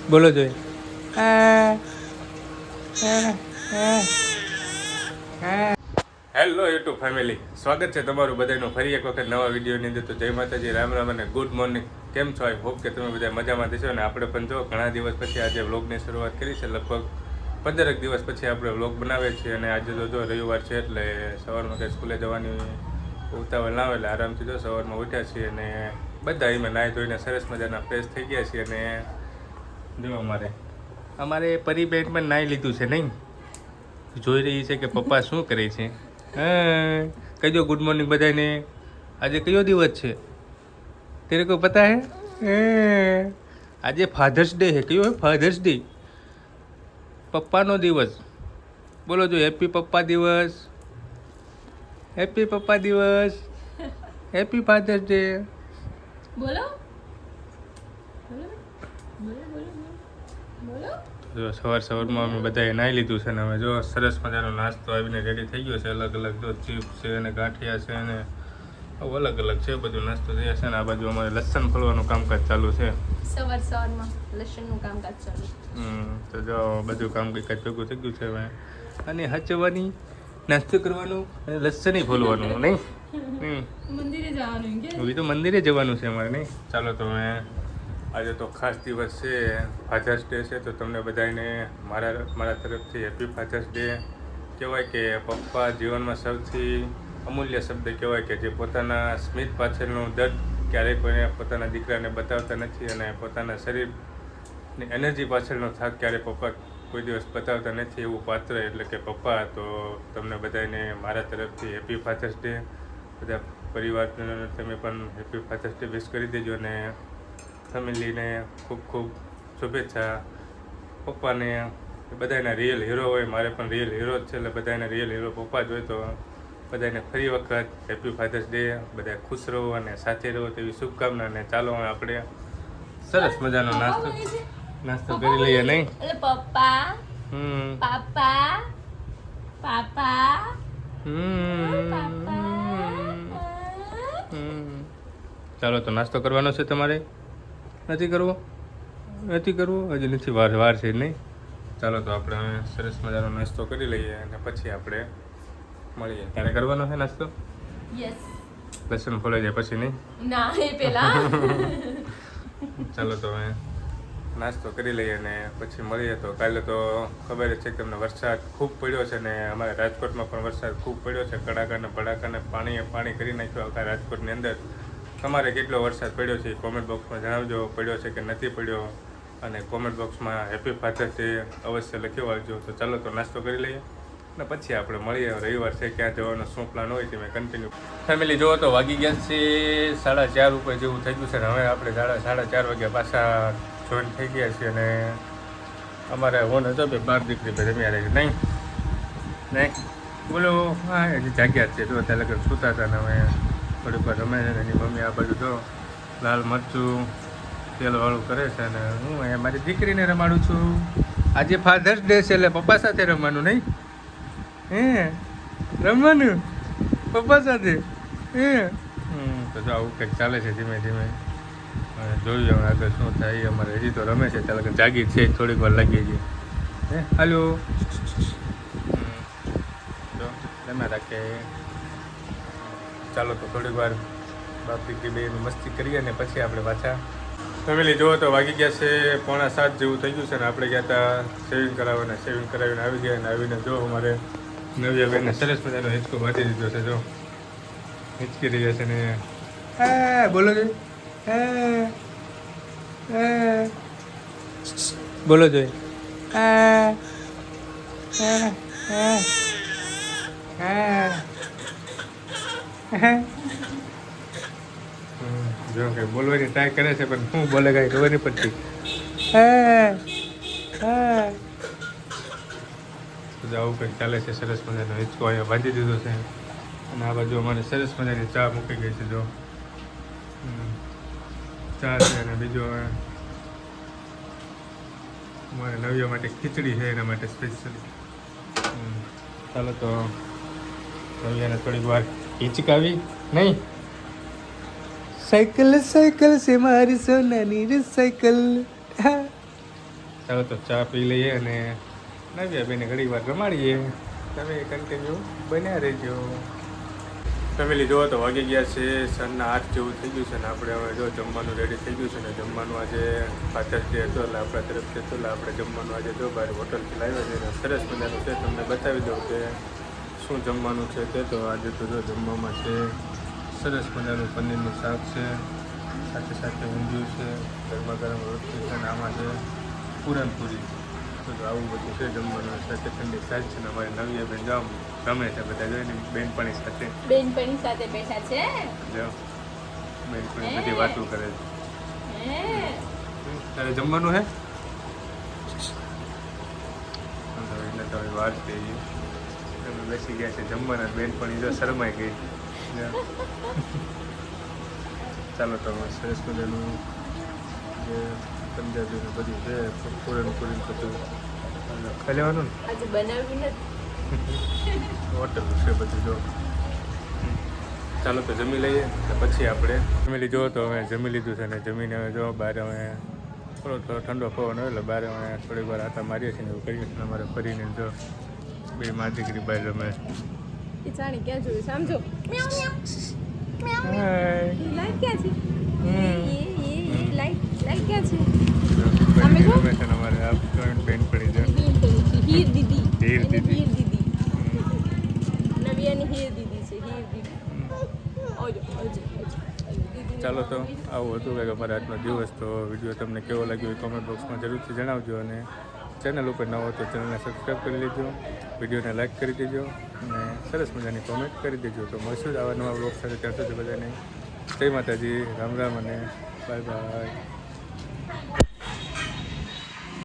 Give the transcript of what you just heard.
બોલો જોઈએ. Hello YouTube family, સ્વાગત છે તમારું બધાનું ફરી એક વખત નવા વિડીયોની અંદર. તો જય માતાજી, રામ રામ અને ગુડ મોર્નિંગ. કેમ છો? આઈ હોપ કે તમે બધા મજામાં થશો. અને આપણે પણ જો ઘણા દિવસ પછી આજે વ્લોગની શરૂઆત કરી છે. લગભગ 15 દિવસ પછી આપણે વ્લોગ બનાવીએ છીએ. અને આજે તો જો રવિવાર છે એટલે સવારમાં કંઈ સ્કૂલે જવાની ઉતાવળ ના હોય એટલે આરામથી જો સવારમાં ઉઠ્યા છીએ. અને બધા એમાં નાહી ધોઈને સરસ મજાના ફ્રેશ થઈ ગયા છીએ. અને જો અમારે પરીબેન પણ નાહી લીધું છે નહીં, જોઈ રહી છે કે પપ્પા શું કરે છે. હા, કહી દો ગુડ મોર્નિંગ બધાને. આજે કયો દિવસ છે તેરે કો પતા હે? આજે ફાધર્સ ડે હે. કયો હે? ફાધર્સ ડે, પપ્પાનો દિવસ. બોલો જો હેપી પપ્પા દિવસ, હેપી પપ્પા દિવસ, હેપી ફાધર્સ ડે. બોલો બોલો બોલો બોલો બોલો. જો સવારમાં અમે બધાએ નાહી લીધું છે ને હવે જો સરસ મજાનો નાસ્તો આવીને રેડી થઈ ગયો છે. અલગ અલગ જો ચિપ્સ છે અને ગાંઠિયા છે અને અલગ અલગ છે બધું નાસ્તો થયા છે. ને આ બાજુ અમારે લસણ ફોલવાનું કામકાજ ચાલુ છે. સવારમાં લસણનું કામકાજ ચાલુ. તો જો બધું કામ કાજ ભેગું થઈ ગયું છે હવે. અને હચવાની, નાસ્તો કરવાનું અને લસણ ફોલવાનું નહીં. મંદિરે જવાનું કે હવે તો મંદિરે જવાનું છે અમારે નહીં. ચાલો તો આજે તો ખાસ દિવસ છે, ફાધર્સ ડે છે. તો તમને બધાને મારા તરફથી હેપી ફાધર્સ ડે. કહેવાય કે પપ્પા જીવનમાં સૌથી અમૂલ્ય શબ્દ કહેવાય કે જે પોતાના સ્મિત પાછળનું દર્દ ક્યારેય કોઈને પોતાના દીકરાને બતાવતા નથી. અને પોતાના શરીરની એનર્જી પાછળનો થાક ક્યારેય પપ્પા કોઈ દિવસ બતાવતા નથી. એવું પાત્ર એટલે કે પપ્પા. તો તમને બધાને મારા તરફથી હેપી ફાધર્સ ડે. બધા પરિવારજનોને તમે પણ હેપી ફાધર્સ ડે વિશ કરી દેજો. અને ફેમિલીને ખૂબ ખૂબ શુભેચ્છા. પપ્પાને બધાના રિયલ હીરો હોય, મારે પણ રિયલ હીરો જ છે. એટલે બધાના રિયલ હીરો પપ્પા જ હોય. તો બધાને ફરી વખત હેપી ફાધર્સ ડે. બધા ખુશ રહો અને સાથે રહો તેવી શુભકામના. અને ચાલો આપણે સરસ મજાનો નાસ્તો કરી લઈએ નહીં. એટલે પપ્પા પાપા પાપા ચાલો તો નાસ્તો કરવાનો છે તમારે? નથી કરવો? નથી કરવો? હજી નથી, વાર છે નહીં. ચાલો તો આપણે સરસ મજાનો નાસ્તો કરી લઈએ અને પછી આપણે મળીએ. ત્યારે કરવાનો છે નાસ્તો? યસ. લસણ ફોલાઈ જાય પછી નહીં? ના, એ પેલા. ચાલો તો હવે નાસ્તો કરી લઈએ અને પછી મળીએ. તો કાલે તો ખબર જ છે કે તમને વરસાદ ખૂબ પડ્યો છે. ને અમારે રાજકોટમાં પણ વરસાદ ખૂબ પડ્યો છે. કડાકાને ભડાકાને પાણી કરી નાખ્યો આખા રાજકોટની અંદર. તમારે કેટલો વરસાદ પડ્યો છે કોમેન્ટ બોક્સમાં જણાવજો. પડ્યો છે કે નથી પડ્યો? અને કોમેન્ટ બોક્સમાં હેપી ફાધર્સ ડે અવશ્ય લખ્યો આવજો. તો ચાલો તો નાસ્તો કરી લઈએ અને પછી આપણે મળીએ. રવિવાર છે, ક્યાં જવાનો શું પ્લાન હોય તે મેં કન્ટિન્યુ. ફેમિલી જુઓ તો વાગી ગયા છે 4:30 ઉપર જેવું થઈ ગયું છે. ને હવે આપણે 4:30 વાગ્યા પાછા જોઈન થઈ ગયા છીએ. અને અમારે હોન હતો બે 12 દીકરી બે રમ્યા રહી નહીં નહીં બોલો. હા, હજી જાગ્યા છે. જો ત્યાં લગન સૂતા હતા ને હવે થોડીક વાર રમે છે. એની મમ્મી આ બાજુ જો લાલ મરચું તેલવાળું કરે છે. અને હું અહીંયા મારી દીકરીને રમાડું છું. આજે ફાધર્સ ડે છે એટલે પપ્પા સાથે રમવાનું નહીં. રમવાનું પપ્પા સાથે. તો જો આવું કંઈક ચાલે છે ધીમે ધીમે. જોયું હવે આગળ શું થાય. અમારે હજી તો રમે છે ત્યાં લગન જાગી છે, થોડીક વાર લાગી ગઈ. હાલો જો રમ્યા રાખે. ચાલો તો થોડીક વાર બાપ દીકરી બે મસ્તી કરીએ ને પછી આપણે પાછા. ફેમિલી જુઓ તો વાગી ગયા છે 6:45 જેવું થઈ ગયું છે. ને આપણે ગયા હતા સેવિંગ કરાવવાના. સેવિંગ કરાવીને આવી ગયા. અને આવીને જો અમારે નવ્યા બેનને સરસ મજાનો હિંચકો બાંધી દીધો છે. જો હિંચકી રહ્યા છે ને બોલો જોઈએ. બોલો જોઈએ. જો કે બોલવાની ટ્રાય કરે છે પણ શું બોલે કાંઈ ખબર નહીં પડતી. આવું કંઈક ચાલે છે. સરસ મજાનો હિંચકો અહીંયા બાંધી દીધો છે. અને આ બાજુ અમારે સરસ મજાની ચા મૂકી ગઈ છે. જો ચા છે. અને બીજો અમારે નવ્યા માટે ખીચડી છે, એના માટે સ્પેશિયલી. ચાલો તો નવ્યાને થોડીક વાર હિંચકાવી નહીં. સાયકલ સાયકલ છે મારી સોનાની રે સાયકલ. ચાલો તો ચા પી લઈએ અને નવ્યા બેને ઘડી વાર રમાડીએ. તમે કન્ટિન્યુ બન્યા રહેજો. ફેમિલી જુઓ તો વાગી ગયા છે સનના 8 જેવું થઈ ગયું છે ને આપણે હવે જો જમવાનું રેડી થઈ ગયું છે ને જમવાનું આજે ફાધર્સ ડે હતો એટલે આપણા તરફથી હતો એટલે આપણે જમવાનું આજે જો બહાર હોટલથી લાવ્યા છે ને સરસ મજાનું છે. તમને બતાવી દઉં કે શું જમવાનું છે તે. તો આજે તો જો જમવામાં છે સરસ મજાનું પનીરનું શાક છે, સાથે સાથે ઊંધિયું છે, ગરમા ગરમ રોટલી છે અને આમાં છે પૂરણપૂરી. તો આવું બધું છે જમવાનું. સાથે ઠંડી સાજ છે ને અમારી નવી બેન જામ ગમે છે બધા જોઈને બેનપણી સાથે બેનપણી સાથે બેઠા છે. જો બેનપણી બધી વાતો કરે છે. તારે જમવાનું હે એટલે તો હવે વાત થઈ ગઈ. તમે બેસી ગયા છે જમવાના. બેનપણી જો શરમાઈ ગઈ. ચાલો તો સરસ મજાનું જે પંજાબીનું બધું છે પૂરણપૂરી બધું ખાઈ લેવાનું ને. આજે બનાવ્યું નથી. હોટલ છે બધું જો. ચાલો તો જમી લઈએ તો પછી આપણે ફેમિલી જો તો હવે જમી લીધું છે ને જમીને હવે જો બહાર અમે થોડો ઠંડો પવન હોય એટલે બહાર અમે થોડીક વાર આટા મારીએ છીએ ને એવું કરીએ છીએ. અમારે ફરીને જો બે મા દીકરી બહાર રમે. એ જાણી ક્યાં જોયું સમજો. હાય. લાઈટ ક્યાં છે? લાઈટ ક્યાં છે? અમે રમે છે ને અમારે આ જોઈન્ટ બેન પડી છે. હીર દીદી. હીર દીદી. હીર દીદી. નવિયાની હીર દીદી છે. હીર દીદી. ઓજો. ચાલો તો આવું હતું કંઈક અમારે આજનો દિવસ. તો વિડીયો તમને કેવો લાગ્યો એ કોમેન્ટ બોક્સમાં જરૂરથી જણાવજો અને ચેનલ ઉપર ન હો તો ચેનલને સબસ્ક્રાઈબ કરી લેજો, વિડીયોને લાઈક કરી દેજો અને સરસ મજાની કોમેન્ટ કરી દેજો. તો મળશું જ આવા નવા બ્લોગ સાથે. ત્યાં સુધી બધાને જય માતાજી, રામ રામ અને બાય બાય.